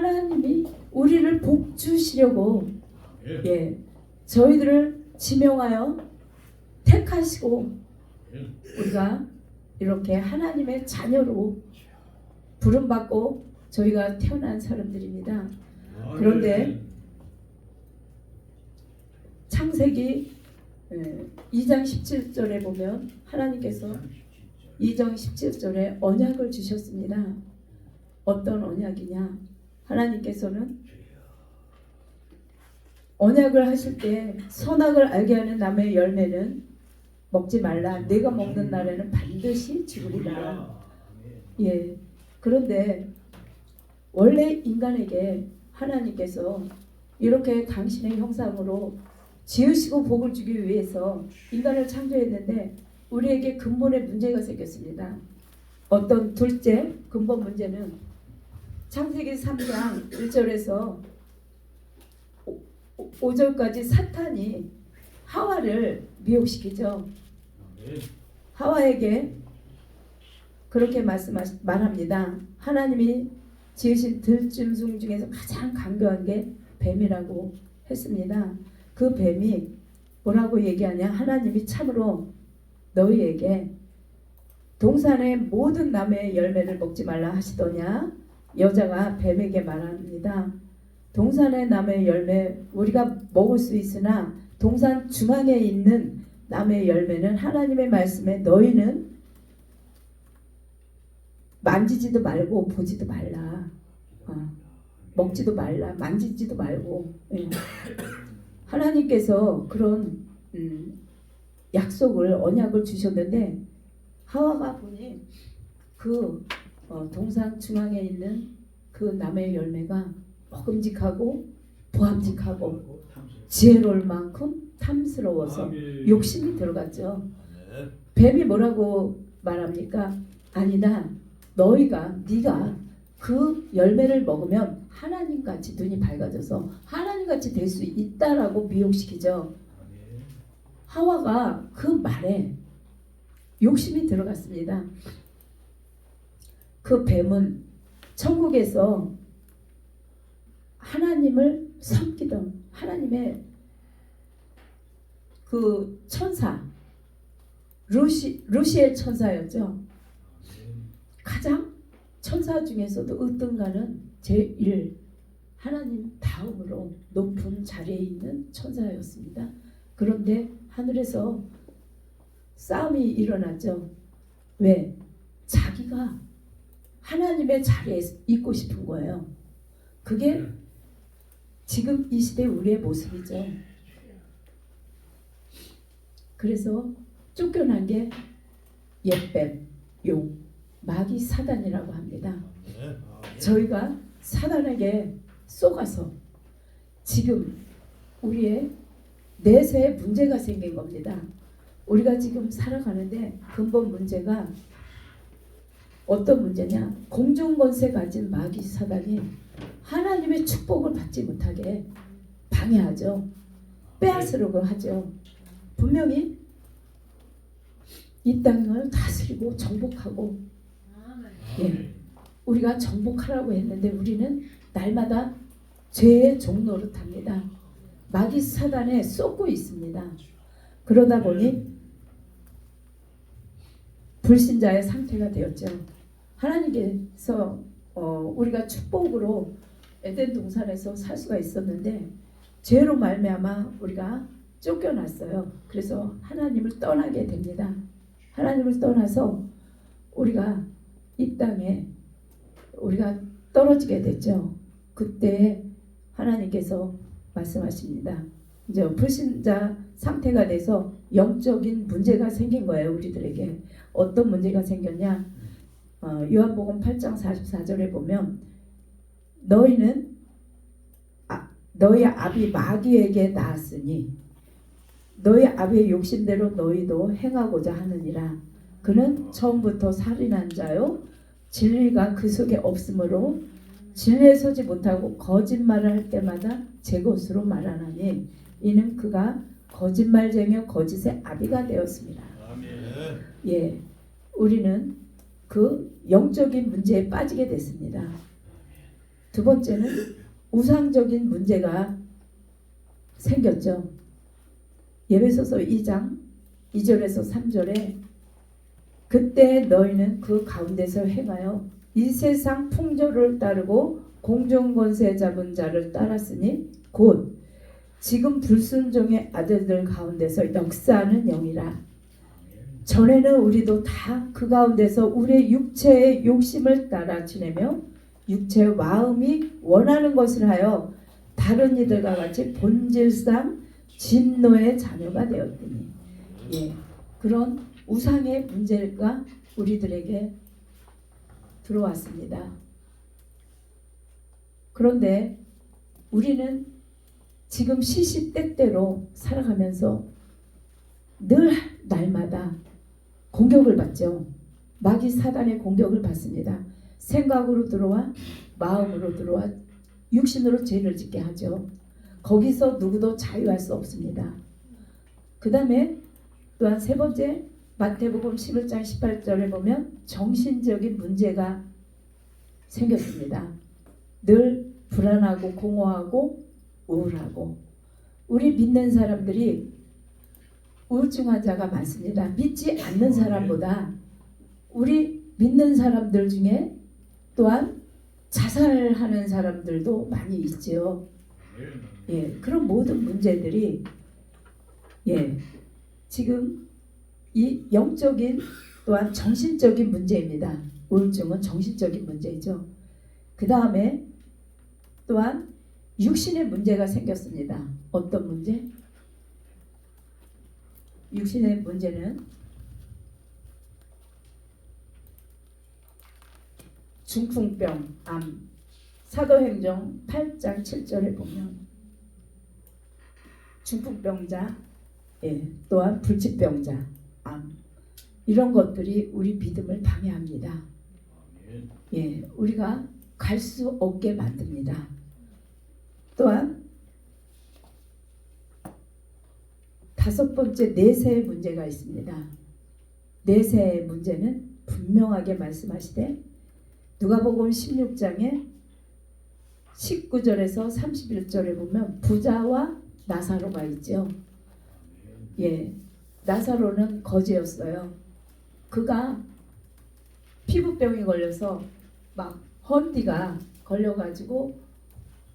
하나님이 우리를 복 주시려고 저희들을 지명하여 택하시고 우리가 이렇게 하나님의 자녀로 부름받고 저희가 태어난 사람들입니다. 그런데 창세기 2장 17절에 보면 하나님께서 2장 17절에 언약을 주셨습니다. 어떤 언약이냐? 하나님께서는 언약을 하실 때 선악을 알게 하는 나무의 열매는 먹지 말라. 내가 먹는 날에는 반드시 죽으리라. 그런데 원래 인간에게 하나님께서 이렇게 당신의 형상으로 지으시고 복을 주기 위해서 인간을 창조했는데 우리에게 근본의 문제가 생겼습니다. 어떤 둘째 근본 문제는 창세기 3장 1절에서 5절까지 사탄이 하와를 미혹시키죠. 하와에게 그렇게 말합니다. 하나님이 지으신 들짐승 중에서 가장 강교한 게 뱀이라고 했습니다. 그 뱀이 뭐라고 얘기하냐? 하나님이 참으로 너희에게 동산의 모든 나무의 열매를 먹지 말라 하시더냐? 여자가 뱀에게 말합니다. 동산의 나무의 열매 우리가 먹을 수 있으나 동산 중앙에 있는 나무의 열매는 하나님의 말씀에 너희는 만지지도 말고 보지도 말라. 먹지도 말라. 만지지도 말고. 하나님께서 그런 약속을 언약을 주셨는데 하와가 보니 그 동산 중앙에 있는 그 나무의 열매가 먹음직하고 보암직하고 지혜로울 만큼 탐스러워서 욕심이 들어갔죠. 뱀이 뭐라고 말합니까? 아니다. 네가 그 열매를 먹으면 하나님같이 눈이 밝아져서 하나님같이 될 수 있다라고 미혹시키죠. 하와가 그 말에 욕심이 들어갔습니다. 그 뱀은 천국에서 하나님을 섬기던 하나님의 그 천사 루시엘 천사였죠. 가장 천사 중에서도 으뜸가는 제1 하나님 다음으로 높은 자리에 있는 천사였습니다. 그런데 하늘에서 싸움이 일어났죠. 왜? 자기가 하나님의 자리에 있고 싶은 거예요. 그게 지금 이 시대 우리의 모습이죠. 그래서 쫓겨난 게 옛뱀, 용, 마귀 사단이라고 합니다. 저희가 사단에게 쏘가서 지금 우리의 내세에 문제가 생긴 겁니다. 우리가 지금 살아가는데 근본 문제가 어떤 문제냐? 공중권세 가진 마귀 사단이 하나님의 축복을 받지 못하게 방해하죠. 빼앗으려고 하죠. 분명히 이 땅을 다스리고 정복하고 우리가 정복하라고 했는데 우리는 날마다 죄의 종노릇합니다. 마귀 사단에 쏟고 있습니다. 그러다 보니 불신자의 상태가 되었죠. 하나님께서 우리가 축복으로 에덴 동산에서 살 수가 있었는데 죄로 말미암아 우리가 쫓겨났어요. 그래서 하나님을 떠나게 됩니다. 하나님을 떠나서 우리가 이 땅에 우리가 떨어지게 됐죠. 그때 하나님께서 말씀하십니다. 이제 불신자 상태가 돼서 영적인 문제가 생긴 거예요. 우리들에게 어떤 문제가 생겼냐? 요한복음 8장 44절에 보면 너희는 너희 아비 마귀에게 낳았으니 너희 아비의 욕심대로 너희도 행하고자 하느니라. 그는 처음부터 살인한 자요 진리가 그 속에 없으므로 진리에 서지 못하고 거짓말을 할 때마다 제 것으로 말하나니 이는 그가 거짓말쟁이요 거짓의 아비가 되었습니다. 아멘. 우리는 그 영적인 문제에 빠지게 됐습니다. 두 번째는 우상적인 문제가 생겼죠. 예배소서 2장 2절에서 3절에 그때 너희는 그 가운데서 행하여 이 세상 풍조를 따르고 공중권세 잡은 자를 따랐으니 곧 지금 불순종의 아들들 가운데서 역사하는 영이라. 전에는 우리도 다 그 가운데서 우리의 육체의 욕심을 따라 지내며 육체의 마음이 원하는 것을 하여 다른 이들과 같이 본질상 진노의 자녀가 되었더니, 예, 그런 우상의 문제가 우리들에게 들어왔습니다. 그런데 우리는 지금 시시때때로 살아가면서 늘 날마다 공격을 받죠. 마귀 사단의 공격을 받습니다. 생각으로 들어와, 마음으로 들어와, 육신으로 죄를 짓게 하죠. 거기서 누구도 자유할 수 없습니다. 그 다음에 또한 세 번째, 마태복음 11장 18절에 보면 정신적인 문제가 생겼습니다. 늘 불안하고 공허하고 우울하고, 우리 믿는 사람들이 우울증 환자가 많습니다. 믿지 않는 사람보다 우리 믿는 사람들 중에 또한 자살하는 사람들도 많이 있지요. 예, 그런 모든 문제들이, 예, 지금 이 영적인 또한 정신적인 문제입니다. 우울증은 정신적인 문제죠. 그 다음에 또한 육신의 문제가 생겼습니다. 어떤 문제? 육신의 문제는 중풍병, 암. 사도행전 8장 7절에 보면 중풍병자, 예, 또한 불치병자, 암, 이런 것들이 우리 믿음을 방해합니다. 예, 우리가 갈 수 없게 만듭니다. 또한 다섯 번째, 내세의 문제가 있습니다. 내세의 문제는 분명하게 말씀하시되 누가복음 16장에 19절에서 31절에 보면 부자와 나사로가 있죠. 예, 나사로는 거지였어요. 그가 피부병이 걸려서 막 헌띠가 걸려가지고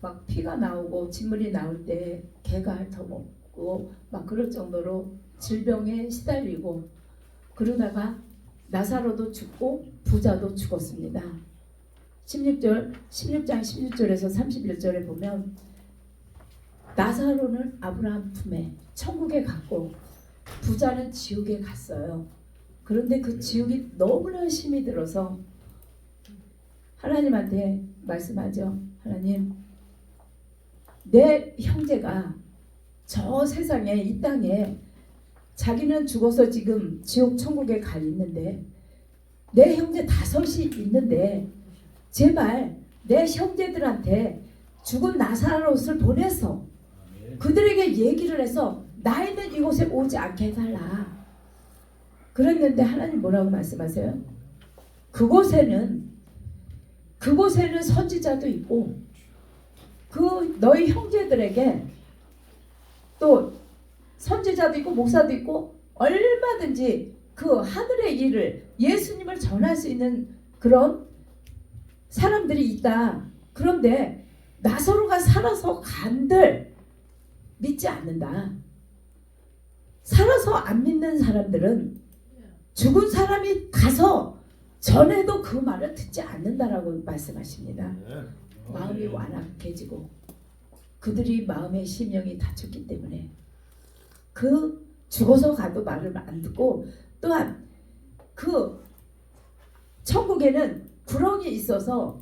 막 피가 나오고 진물이 나올 때 개가 핥아먹고 막 그럴 정도로 질병에 시달리고, 그러다가 나사로도 죽고 부자도 죽었습니다. 16장 16절에서 31절에 보면 나사로는 아브라함 품에 천국에 갔고 부자는 지옥에 갔어요. 그런데 그 지옥이 너무나 힘이 들어서 하나님한테 말씀하죠. 하나님, 내 형제가 저 세상에, 이 땅에 자기는 죽어서 지금 지옥 천국에 가 있는데 내 형제 5이 있는데 제발 내 형제들한테 죽은 나사로를 보내서 그들에게 얘기를 해서 나 있는 이곳에 오지 않게 해달라. 그랬는데 하나님 뭐라고 말씀하세요? 그곳에는 선지자도 있고 그 너희 형제들에게 또 선지자도 있고 목사도 있고 얼마든지 그 하늘의 일을, 예수님을 전할 수 있는 그런 사람들이 있다. 그런데 나사로가 살아서 간들 믿지 않는다. 살아서 안 믿는 사람들은 죽은 사람이 가서 전에도 그 말을 듣지 않는다라고 말씀하십니다. 마음이 완악해지고 그들이 마음의 심령이 닫혔기 때문에 그 죽어서 가도 말을 안 듣고, 또한 그 천국에는 구렁이 있어서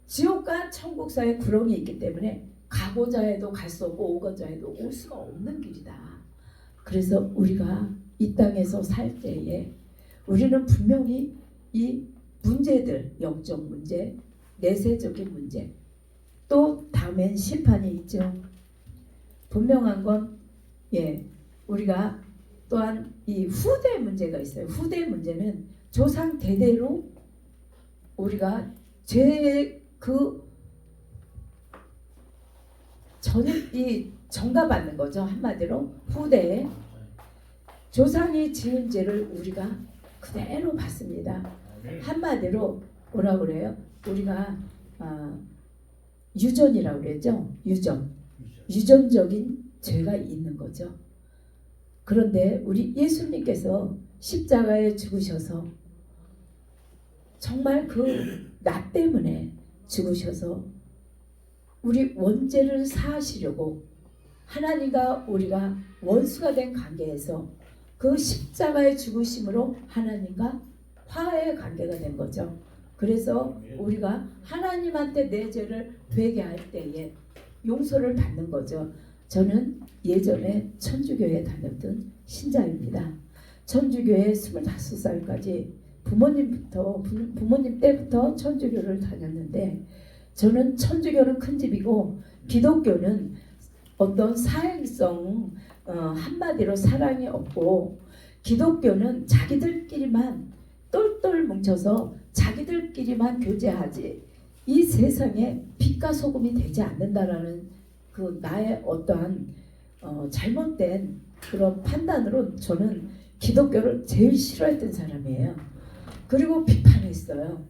지옥과 천국 사이에 구렁이 있기 때문에 가고자 해도 갈 수 없고 오고자 해도 올 수가 없는 길이다. 그래서 우리가 이 땅에서 살 때에 우리는 분명히 이 문제들, 영적 문제, 내세적인 문제, 또 다음엔 심판이 있죠. 분명한 건, 예, 우리가 또한 이 후대 문제가 있어요. 후대 문제는 조상 대대로 우리가 죄의 그 이 전가받는 거죠. 한마디로 후대에 조상이 지은 죄를 우리가 그대로 받습니다. 한마디로 뭐라 그래요? 우리가 유전이라고 그랬죠. 유전적인 죄가 있는 거죠. 그런데 우리 예수님께서 십자가에 죽으셔서 정말 그 나 때문에 죽으셔서 우리 원죄를 사하시려고 하나님과 우리가 원수가 된 관계에서 그 십자가의 죽으심으로 하나님과 화해의 관계가 된 거죠. 그래서 우리가 하나님한테 내 죄를 회개할 때에 용서를 받는 거죠. 저는 예전에 천주교에 다녔던 신자입니다. 천주교에 25살까지 부모님 때부터 천주교를 다녔는데, 저는 천주교는 큰 집이고 기독교는 어떤 사행성, 한마디로 사랑이 없고, 기독교는 자기들끼리만 똘똘 뭉쳐서 자기들끼리만 교제하지 이 세상에 빛과 소금이 되지 않는다라는 그 나의 어떠한 잘못된 그런 판단으로 저는 기독교를 제일 싫어했던 사람이에요. 그리고 비판했어요.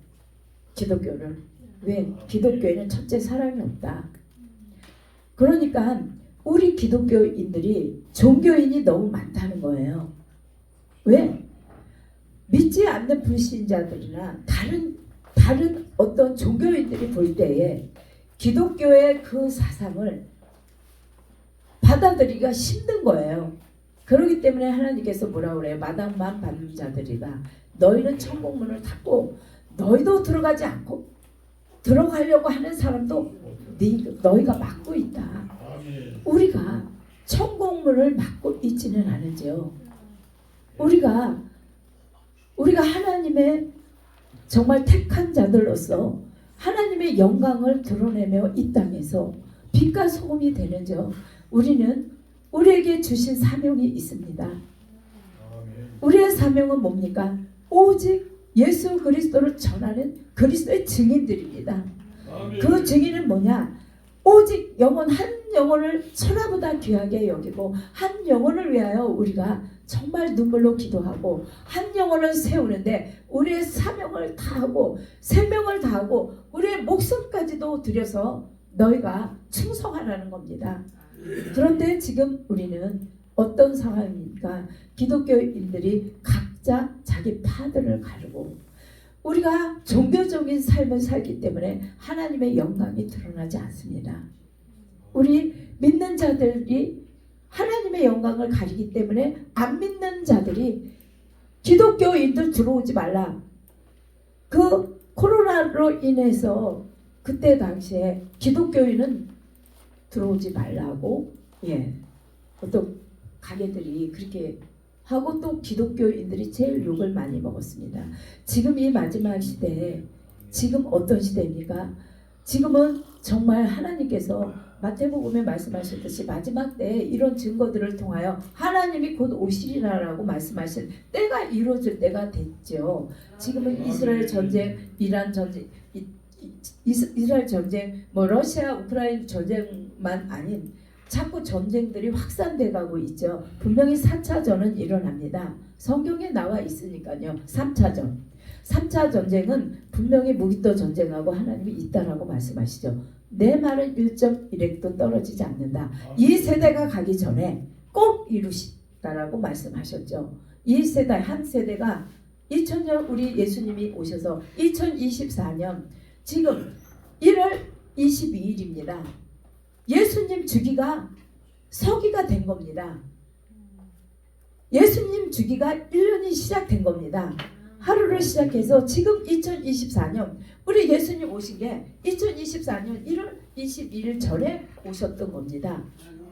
기독교를. 왜? 기독교에는 첫째 사랑이 없다. 그러니까 우리 기독교인들이 종교인이 너무 많다는 거예요. 왜? 믿지 않는 불신자들이나 다른 어떤 종교인들이 볼 때에 기독교의 그 사상을 받아들이기가 힘든 거예요. 그렇기 때문에 하나님께서 뭐라고 그래요? 마당만 받는 자들이다. 너희는 천국문을 닫고 너희도 들어가지 않고 들어가려고 하는 사람도 너희가 막고 있다. 우리가 천국문을 막고 있지는 않은지요. 우리가 하나님의 정말 택한 자들로서 하나님의 영광을 드러내며 이 땅에서 빛과 소금이 되는지요. 우리는 우리에게 주신 사명이 있습니다. 우리의 사명은 뭡니까? 오직 예수 그리스도를 전하는 그리스도의 증인들입니다. 그 증인은 뭐냐? 오직 한 영혼을 천하보다 귀하게 여기고 한 영혼을 위하여 우리가 정말 눈물로 기도하고 한 영혼을 세우는데 우리의 사명을 다하고 생명을 다하고 우리의 목숨까지도 들여서 너희가 충성하라는 겁니다. 그런데 지금 우리는 어떤 상황입니까? 기독교인들이 각자 자기 파들을 가르고 우리가 종교적인 삶을 살기 때문에 하나님의 영광이 드러나지 않습니다. 우리 믿는 자들이 하나님의 영광을 가리기 때문에 안 믿는 자들이 기독교인들 들어오지 말라. 그 코로나로 인해서 그때 당시에 기독교인은 들어오지 말라고 어떤 가게들이 그렇게 하고 또 기독교인들이 제일 욕을 많이 먹었습니다. 지금 이 마지막 시대에 지금 어떤 시대입니까? 지금은 정말 하나님께서 마태복음에 말씀하셨듯이 마지막 때에 이런 증거들을 통하여 하나님이 곧 오시리라라고 말씀하신 때가 이루어질 때가 됐죠. 지금은 이스라엘 전쟁, 이란 전쟁, 이스라엘 전쟁, 러시아 우크라이나 전쟁만 아닌 자꾸 전쟁들이 확산돼 가고 있죠. 분명히 4차전은 일어납니다. 성경에 나와 있으니까요. 3차전. 3차 전쟁은 분명히 무기토 전쟁하고 하나님이 있다라고 말씀하시죠. 내 말은 1.1핵도 떨어지지 않는다. 이 세대가 가기 전에 꼭 이루시다라고 말씀하셨죠. 이 세대 한 세대가 2000년 우리 예수님이 오셔서 2024년 지금 1월 22일입니다. 예수님 주기가 서기가 된 겁니다. 예수님 주기가 1년이 시작된 겁니다. 하루를 시작해서 지금 2024년 우리 예수님 오신 게 2024년 1월 22일 전에 오셨던 겁니다.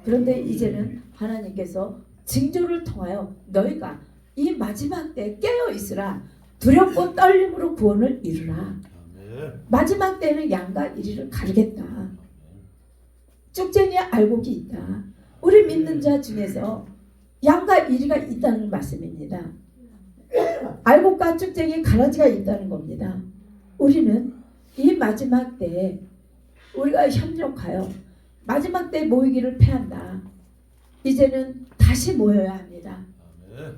그런데 이제는 하나님께서 징조를 통하여 너희가 이 마지막 때 깨어 있으라. 두렵고 떨림으로 구원을 이루라. 마지막 때는 양과 이리를 가르겠다. 쭉쟁이의 알곡이 있다. 우리 믿는 자 중에서 양과 이리가 있다는 말씀입니다. 알곡과 쭉쟁이 가라지가 있다는 겁니다. 우리는 이 마지막 때에 우리가 협력하여 마지막 때 모이기를 패한다. 이제는 다시 모여야 합니다.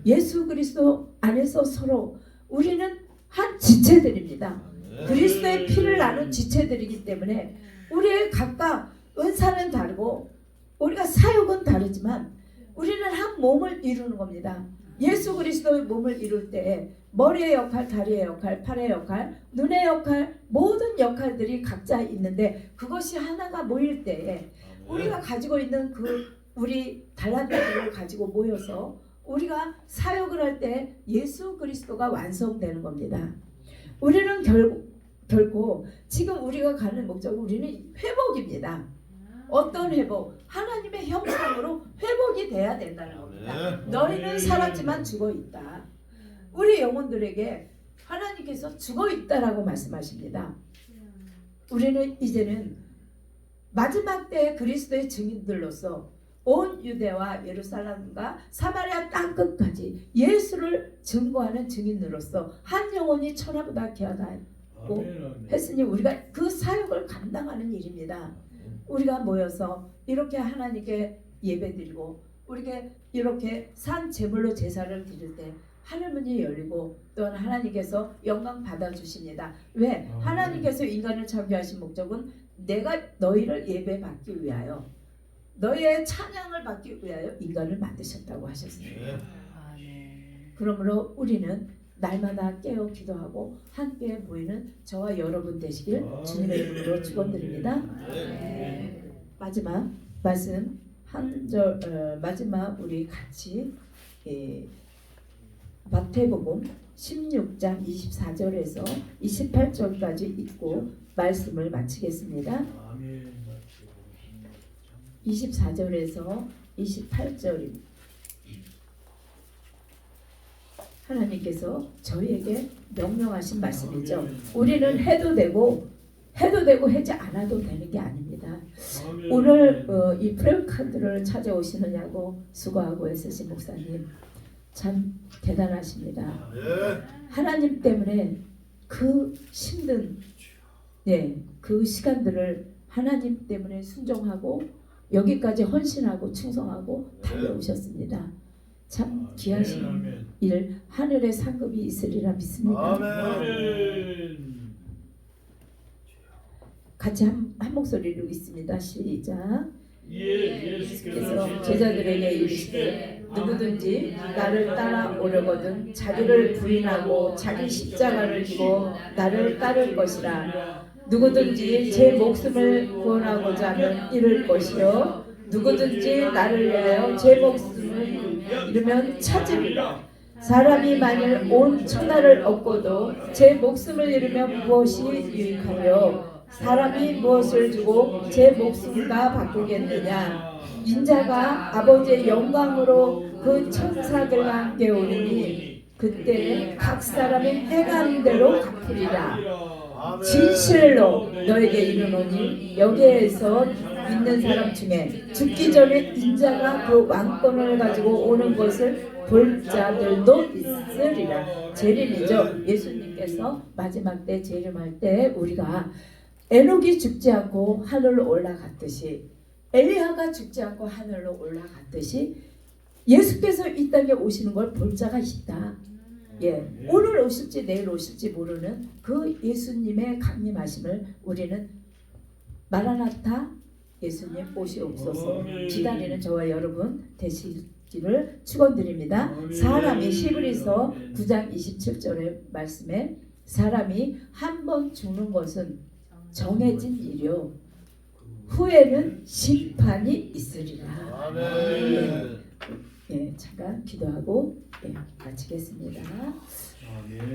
예수 그리스도 안에서 서로 우리는 한 지체들입니다. 그리스도의 피를 나눈 지체들이기 때문에 우리의 각각 은사는 다르고 우리가 사역은 다르지만 우리는 한 몸을 이루는 겁니다. 예수 그리스도의 몸을 이룰 때 머리의 역할, 다리의 역할, 팔의 역할, 눈의 역할, 모든 역할들이 각자 있는데 그것이 하나가 모일 때에 우리가 가지고 있는 그 우리 달란트를 가지고 모여서 우리가 사역을 할 때 예수 그리스도가 완성되는 겁니다. 우리는 결코 지금 우리가 가는 목적은 우리는 회복입니다. 어떤 회복? 하나님의 형상으로 회복이 돼야 된다는 겁니다. 너희는 살았지만 죽어 있다. 우리 영혼들에게 하나님께서 죽어 있다라고 말씀하십니다. 우리는 이제는 마지막 때 그리스도의 증인들로서 온 유대와 예루살렘과 사마리아 땅끝까지 예수를 증거하는 증인으로서 한 영혼이 천하보다 귀하다고 했으니 우리가 그 사역을 감당하는 일입니다. 우리가 모여서 이렇게 하나님께 예배드리고 우리가 이렇게 산 제물로 제사를 드릴 때 하늘문이 열리고 또한 하나님께서 영광 받아주십니다. 왜? 하나님께서 인간을 창조하신 목적은 내가 너희를 예배받기 위하여 너희의 찬양을 받기 위하여 인간을 만드셨다고 하셨습니다. 그러므로 우리는 날마다 깨어 기도하고 함께 모이는 저와 여러분 되시길 주님의 이름으로 축원드립니다. 마지막 말씀 한 절 마지막 우리 같이 마태복음 16장 24절에서 28절까지 읽고 말씀을 마치겠습니다. 24절에서 28절입니다. 하나님께서 저희에게 명령하신 말씀이죠. 우리는 해도 되고 하지 않아도 되는 게 아닙니다. 오늘 이 프레카드를 찾아오시느냐고 수고하고 애쓰신 목사님 참 대단하십니다. 하나님 때문에 그 힘든 그 시간들을 하나님 때문에 순종하고 여기까지 헌신하고 충성하고 달려오셨습니다. 참 귀하신 일 하늘의 상급이 있으리라 믿습니다. 같이 한 목소리로 있습니다. 시작. 예수께서 제자들에게 이르시되 누구든지 나를 따라오려거든 자기를 부인하고 자기 십자가를 지고 나를 따를 것이라. 누구든지 제 목숨을 구원하고자 하면 잃을 것이요 누구든지 나를 위하여 제 목숨을 잃으면 찾으리라. 사람이 만일 온 천하를 얻고도 제 목숨을 잃으면 무엇이 유익하며 사람이 무엇을 주고 제 목숨과 바꾸겠느냐. 인자가 아버지의 영광으로 그 천사들과 함께 오리니 그때 각 사람이 행한 대로 갚으리라. 진실로 너에게 이르노니 여기에서 있는 사람 중에 죽기 전에 인자가 그 왕권을 가지고 오는 것을 볼 자들도 있으리라. 재림이죠. 예수님께서 마지막 때 재림할 때 우리가 에녹이 죽지 않고 하늘로 올라갔듯이 엘리야가 죽지 않고 하늘로 올라갔듯이 예수께서 이 땅에 오시는 걸 볼 자가 있다. 오늘 오실지 내일 오실지 모르는 그 예수님의 강림하심을 우리는 마라나타 예수님 오시옵소서 기다리는 저와 여러분 되시기를 축원드립니다. 사람이 히브리서 9장 27절의 말씀에 사람이 한 번 죽는 것은 정해진 일이요 후에는 심판이 있으리라. 잠깐 기도하고 마치겠습니다.